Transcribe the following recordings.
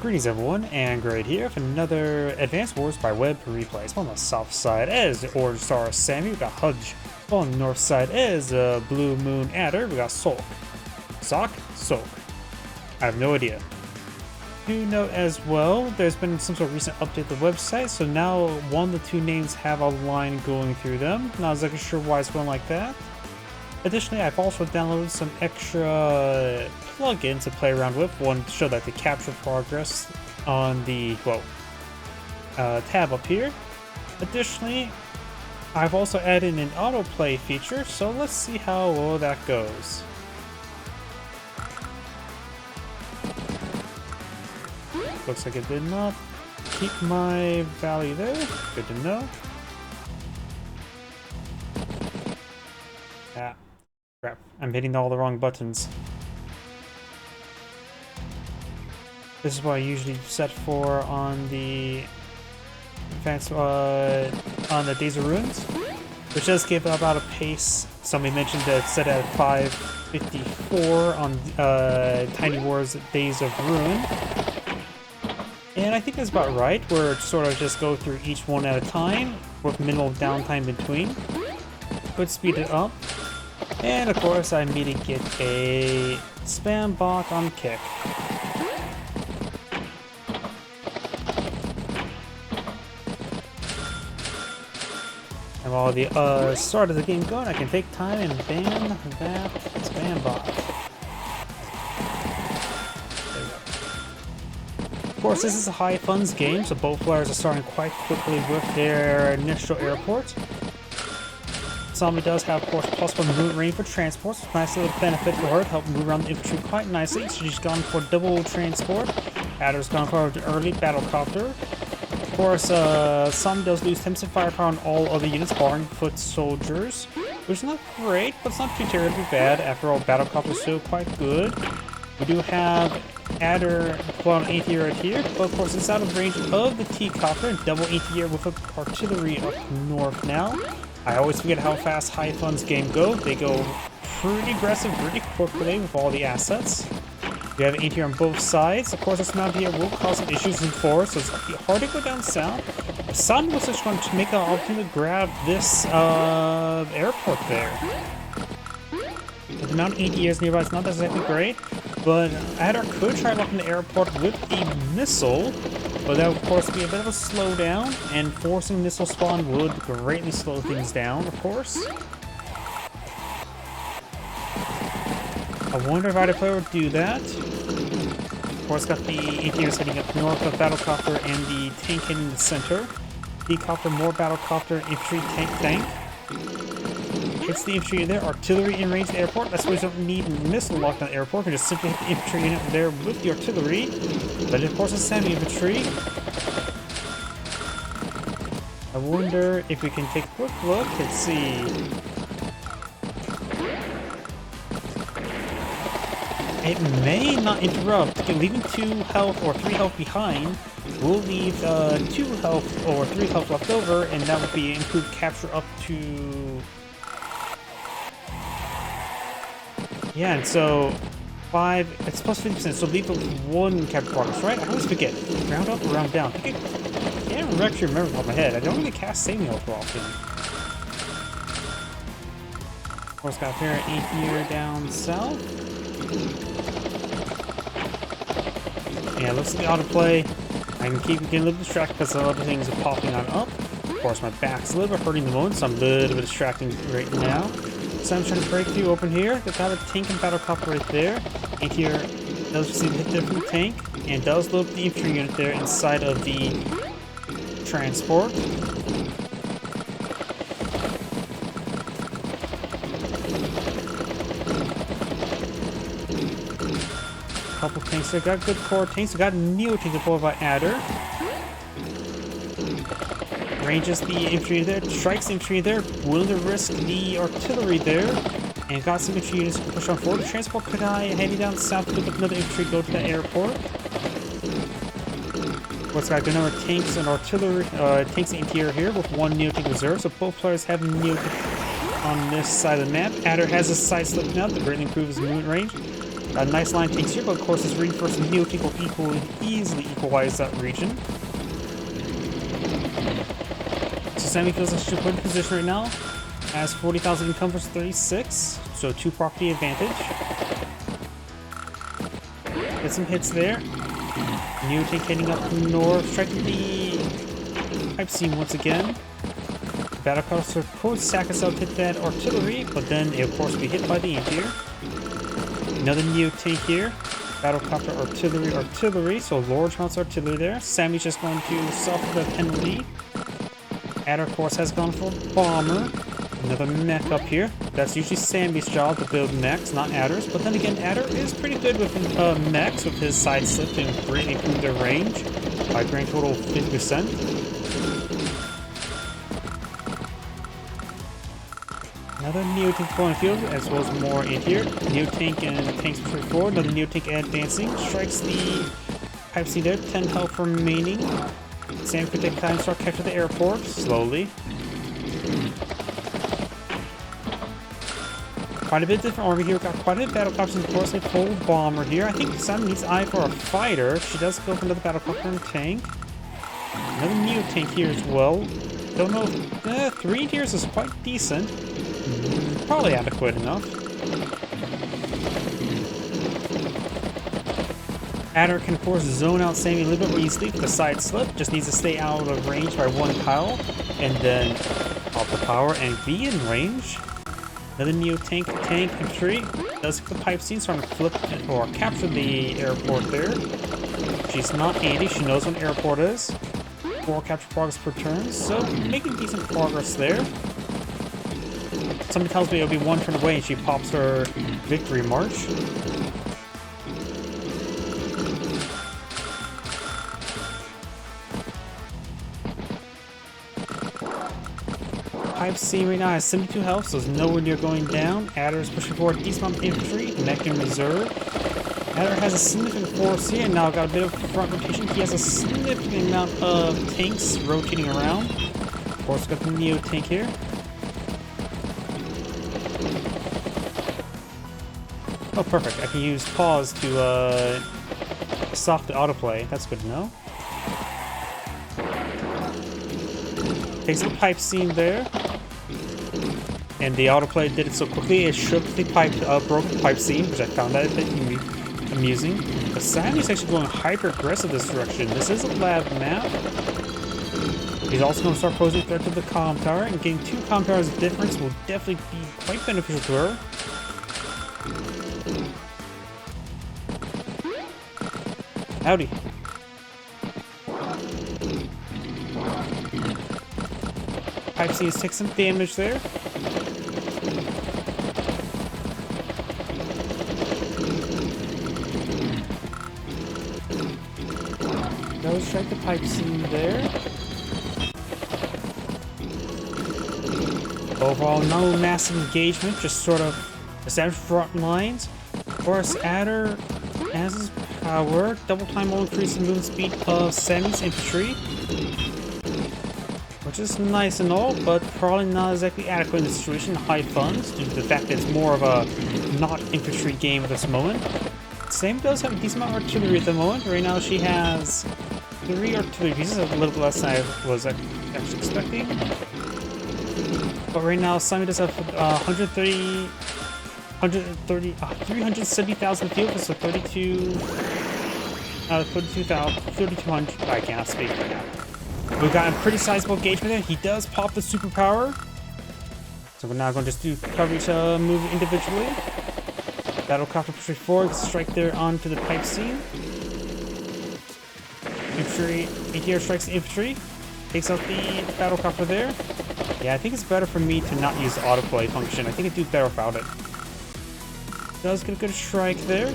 Greetings everyone, and Great here with another Advanced Wars by Web replay. On the south side is the Orange Star Sami, we got Hudge. On the north side is the Blue Moon Adder, we got Sulk. Sulk? I have no idea. Do note as well, there's been some sort of recent update to the website, so now one of the two names have a line going through them. Not exactly sure why it's going like that. Additionally, I've also downloaded some extra plugins to play around with. One to show that the capture progress on the tab up here. Additionally, I've also added an autoplay feature, so let's see how well that goes. Looks like it did not keep my value there. Good to know. Ah. Crap, I'm hitting all the wrong buttons. This is what I usually set for on the advanced, on the Days of Ruins, which does give about a pace. Somebody mentioned that it's set at 554 on Tiny Wars Days of Ruin. And I think that's about right, where it sort of just go through each one at a time, with minimal downtime between. Could speed it up. And of course, I need to get a spam bot on kick. And while the start of the game going, I can take time and ban that spam bot. There we go. Of course, this is a high funds game, so both players are starting quite quickly with their initial airport. Sami does have, of course, +1 movement range for transports. Nice little benefit for her to help move around the infantry quite nicely. So she's gone for double transport. Adder's gone for an early battlecopter. Of course, Sami does lose 10% firepower on all other units, barring foot soldiers, which is not great, but it's not too terribly bad. After all, battlecopter is still quite good. We do have Adder on anti-air right here, but of course it's out of range of the T-copter and double anti-air with artillery up north now. I always forget how fast high funds game go. They go pretty aggressive, pretty quickly with all the assets. We have anti-air on both sides. Of course, this mount here will cause some issues in forest, so it's hard to go down south. Sun was just going to make an opportunity to grab this airport there. The amount of anti-airs nearby is not exactly great, but Adder could try locking the airport with a missile. But that would, of course, be a bit of a slowdown, and forcing missile spawn would greatly slow things down, of course. I wonder if either player would do that. Of course, got the anti-airs heading up north of battlecopter and the tank in the center. T-copter, more battlecopter, infantry, tank. Hits the infantry there, artillery in range of the airport. That's why you don't need a missile locked on the airport. You can just simply hit the infantry unit there with the artillery. But of course, it's Sami infantry. I wonder if we can take a quick look. Let's see. It may not interrupt. Leaving 2 health or 3 health behind will leave 2 health or 3 health left over, and that would be improved capture up to... Yeah, and so 5, it's plus 50%, so leave with 1 capture progress, right? I always forget. Round up or round down. I can't actually remember off the top of my head. I don't really cast Sami all too often. Of course, got a pair of anti-air down south. Yeah, looks like the autoplay. I can keep getting a little distracted because some other things are popping on up. Of course, my back's a little bit hurting the moment, so I'm a little bit distracting right now. So I'm trying to break through open here. They've got a tank and battlecopter right there. Anti-air does receive a hit there from the tank, and does load the infantry unit there inside of the transport. Couple tanks there. Got good core tanks. We got Neo tank deployed by Adder. Ranges the infantry there, strikes the infantry there, willing to risk the artillery there, and got some infantry units to push on forward. The transport could heading down south to pick up another infantry, go to the airport. What's got a good number of tanks and artillery, tanks and anti-air here with 1 Neo tank reserve, so both players have Neo tank on this side of the map. Adder has his side slip now to greatly improve his movement range. Got a nice line of tanks here, but of course this reinforced Neo tank will easily equalize that region. So Sami feels like she's in a good position right now. Has 40,000 income versus 36, so 2 property advantage. Get some hits there. Neo tank heading up north, striking the pipe seam once again. Battlecruiser of course sack us out, hit that artillery, but then it of course be hit by the anti-air. Another Neo tank here. Battlecopter artillery, so large amounts of artillery there. Sami's just going to suffer the penalty. Adder of course has gone for bomber. Another mech up here. That's usually Sami's job to build mechs, not Adder's. But then again, Adder is pretty good with mechs with his side slip to greatly improve their range by grand total 50%. Another Neo tank going field, as well as more in here. Neo tank and tanks pushing forward. Another Neo tank advancing. Strikes the pipe seam there. 10 health remaining. Sami could take time to start capture the airport slowly. Quite a bit different army here. Got quite a bit of battlecopters and of course a full bomber here. I think Sami needs eye for a fighter. She does go for another battlecopter and tank. Another Neo tank here as well. Don't know. 3 tiers is quite decent. Probably adequate enough. Adder can of course zone out Sami a little bit more easily with the side slip. Just needs to stay out of range by 1 tile. And then pop the power and be in range. Another Neo tank infantry does hit the pipe scene, starting to flip or capture the airport there. She's not handy, she knows what an airport is. 4 capture progress per turn, so making decent progress there. Somebody tells me it'll be 1 turn away and she pops her victory march. Pipe seam right now has 72 health, so it's nowhere near going down. Adder is pushing forward a decent amount of infantry, mech in reserve. Adder has a significant force here, and now got a bit of front rotation. He has a significant amount of tanks rotating around. Of course, got the Neo tank here. Oh, perfect. I can use pause to stop the autoplay. That's good to know. Takes the pipe seam there. And the autoplay did it so quickly, it shook the pipe, broke the pipe seam, which I found that a bit amusing. But Sami's actually going hyper-aggressive this direction. This is a lab map. He's also going to start posing a threat to the comm tower, and getting 2 comm towers of difference will definitely be quite beneficial to her. Howdy. Pipe seams take some damage there. Those strike the pipe seam there. Overall, no massive engagement, just sort of established front lines. Of course, Adder has his power. Double time will increase the movement speed of Sami's infantry, which is nice and all, but probably not exactly adequate in this situation. High funds, due to the fact that it's more of a not infantry game at this moment. Sami does have a decent amount of artillery at the moment. Right now she has 3 artillery pieces, a little bit less than I was actually expecting. But right now Sami does have 370,000 field, so 3,200. I can't speak right now. We've got a pretty sizable engagement there. He does pop the superpower. So we're now going to just do coverage move individually. Battlecopter pushing forward, strike there onto the pipe seam. Infantry, ATR strikes the infantry. Takes out the battlecopter there. Yeah, I think it's better for me to not use the autoplay function. I think I do better without it. Does get a good strike there.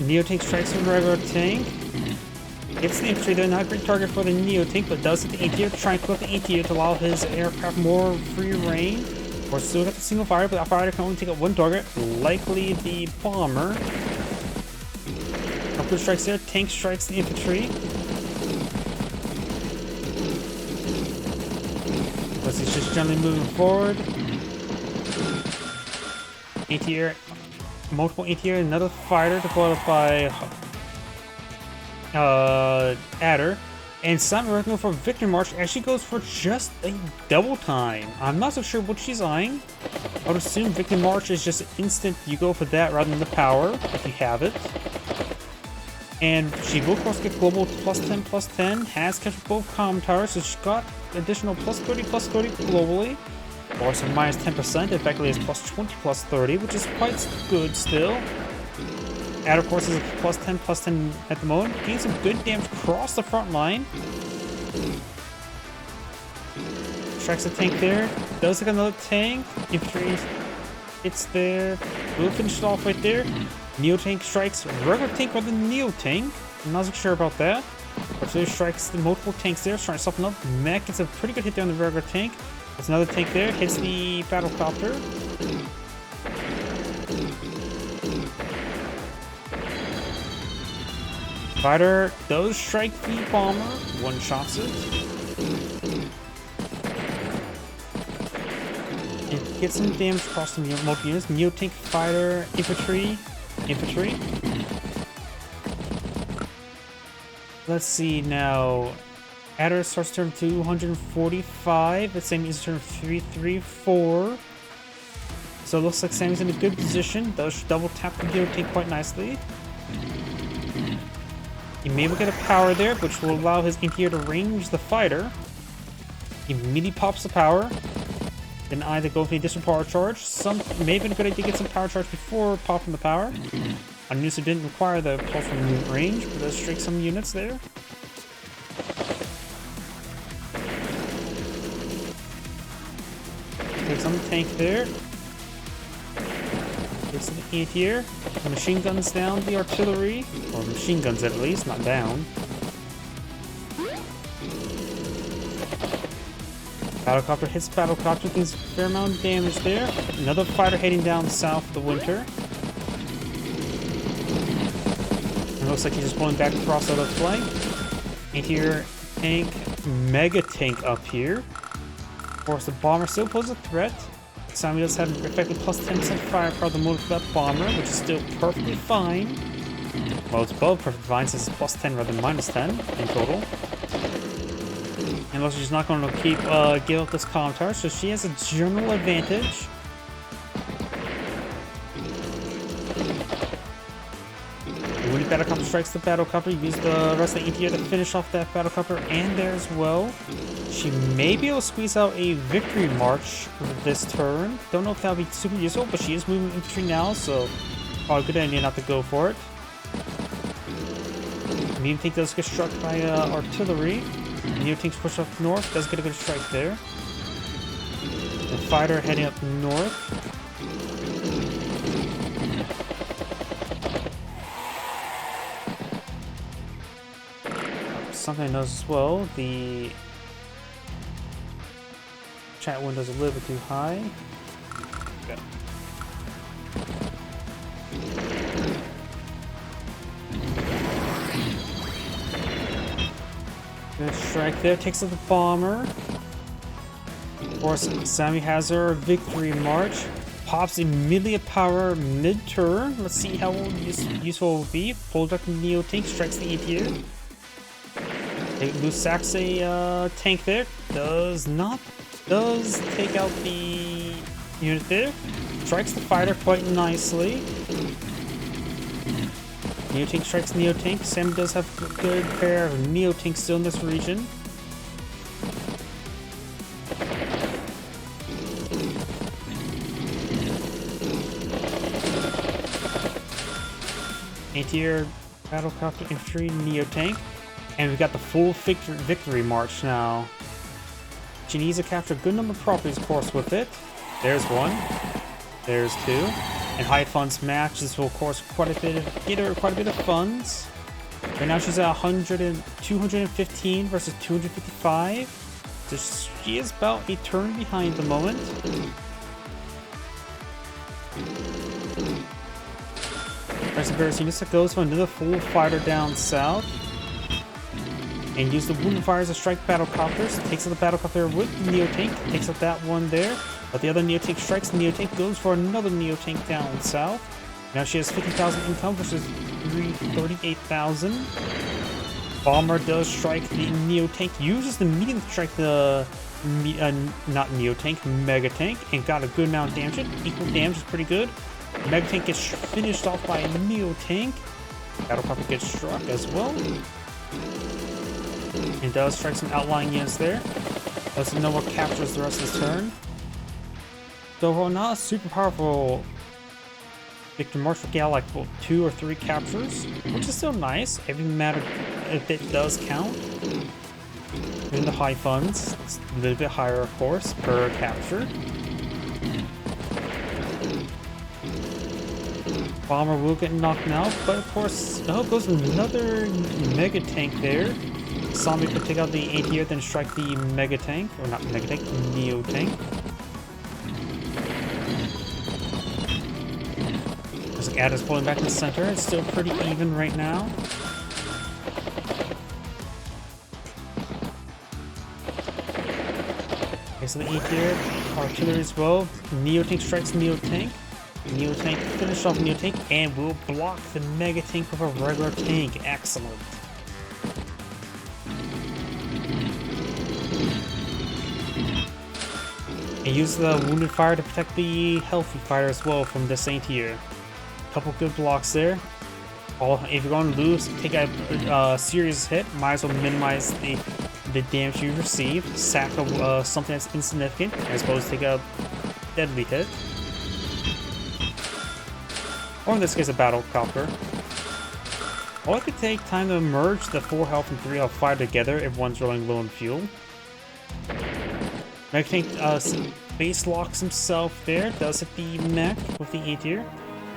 Neo tank strikes the regular tank. Hits the infantry there, not a great target for the Neo tank, but does hit the ATR to try and clip the ATR to allow his aircraft more free reign. Of course, still got the single fire, but that fighter can only take out 1 target, likely the bomber. Upward strikes there, tank strikes the infantry. course, he's just generally moving forward. Anti-air, multiple anti-air, another fighter deployed by Adder. And Sami working for Victory March actually goes for just a double time. I'm not so sure what she's eyeing. I would assume Victory March is just instant, you go for that rather than the power, if you have it. And she will of course get global +10/+10, has kept both comm towers, so she's got additional +30/+30 globally. Or some -10%, effectively is +20/+30, which is quite good still. Adder, of course, is a +10/+10 at the moment. Getting some good damage across the front line. Strikes a tank there. Does take another tank. Infantry hits there. We'll finish it off right there. Neo tank strikes regular tank rather than Neo tank. I'm not so sure about that. Artillery strikes the multiple tanks there, trying to soften up. Mech gets a pretty good hit there on the regular tank. There's another tank there. Hits the battlecopter. Fighter does strike the bomber. One-shots it. And gets some damage across the multiple units. Neo tank, fighter, infantry. Let's see now. Adder starts turn 245. The Sami is turn 334. So it looks like Sami's in a good position. Does double tap the Neo tank quite nicely. He may get a power there, which will allow his anti-air to range the fighter. He immediately pops the power. Then either go for the additional power charge. May have been a good idea to get some power charge before popping the power. On units that didn't require the pulse from range, but does strike some units there. Takes on the tank there. Takes the anti-air. The machine guns down the artillery. Or machine guns at least, not down. Battlecopter hits battlecopter, does a fair amount of damage there. Another fighter heading down south of the winter. It looks like he's just pulling back across the other flank. Anti-air tank, mega tank up here. Of course, the bomber still poses a threat. Sami does have effective +10% firepower the motor for that bomber, which is still perfectly fine. Well, it's both perfectly fine since it's +10 rather than -10 in total. And also, she's not going to give up this comm tower, so she has a general advantage. When the battlecopter strikes the battlecopter, you use the rest of the anti-air to finish off that battlecopter and there as well. She may be able to squeeze out a victory march this turn. Don't know if that'll be super useful, but she is moving infantry now, so probably a good idea not to go for it. Medium tank does get struck by artillery. Neo tanks push up north, does get a good strike there. The fighter heading up north. Something I noticed as well, the chat window's a little bit too high. Okay. Good strike there, takes out the bomber. Of course, Sami has her victory march. Pops immediately a power mid-turn. Let's see how useful it will be. Pulls back the Neo tank, strikes the anti-air. Loose sacks a tank there. Does take out the unit there. Strikes the fighter quite nicely. Neo tank strikes Neo tank. Sami does have a good pair of Neo tanks still in this region. Anti-air, battlecopter, infantry, Neo tank. And we got the full victory march now. She needs to capture a good number of properties, of course, with it. There's one. There's two. And high funds match. This will, of course, get her quite a bit of funds. Right now she's at 215 versus 255. So she is about a turn behind at the moment. There's a various units that goes for another full fighter down south. And use the wounded fires to strike battlecopters. Takes out the battlecopter with the Neo-Tank. Takes out that one there. But the other Neo-Tank strikes. The Neo-Tank goes for another Neo-Tank down south. Now she has 50,000 income versus 38,000. Bomber does strike the Neo-Tank. Uses the medium to strike the not Neo-Tank, Mega-Tank. And got a good amount of damage. Equal damage is pretty good. Mega-Tank gets finished off by a Neo-Tank. Battlecopter gets struck as well. And does strike some outlying units there. Doesn't know what captures the rest of his turn. So overall, not a super powerful Victor Marshall Gal, like 2 or 3 captures, which is still nice. Every matter if it does count. In the high funds, it's a little bit higher, of course, per capture. Bomber will get knocked out, but of course, oh, goes another Mega Tank there. Sami could take out the anti-air, then strike the Mega Tank, or not Mega Tank, Neo Tank. Looks like Ada's pulling back to the center. It's still pretty even right now. Okay, so the anti-air, artillery as well. Neo Tank strikes Neo Tank. Neo Tank finish off Neo Tank and will block the Mega Tank with a regular tank. Excellent. And use the wounded fire to protect the healthy fire as well from this anti-air. Couple good blocks there. If you're going to lose, take a serious hit. Might as well minimize the damage you receive. Sack something that's insignificant as opposed to take a deadly hit. Or in this case, a battlecopter. Or it could take time to merge the 4 health and 3 health fire together if one's running low on fuel. Mega Tank base locks himself there, does hit the mech with the anti-air,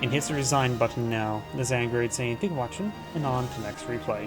and hits the resign button now. The Zangrade saying, thank you for watching, and on to next replay.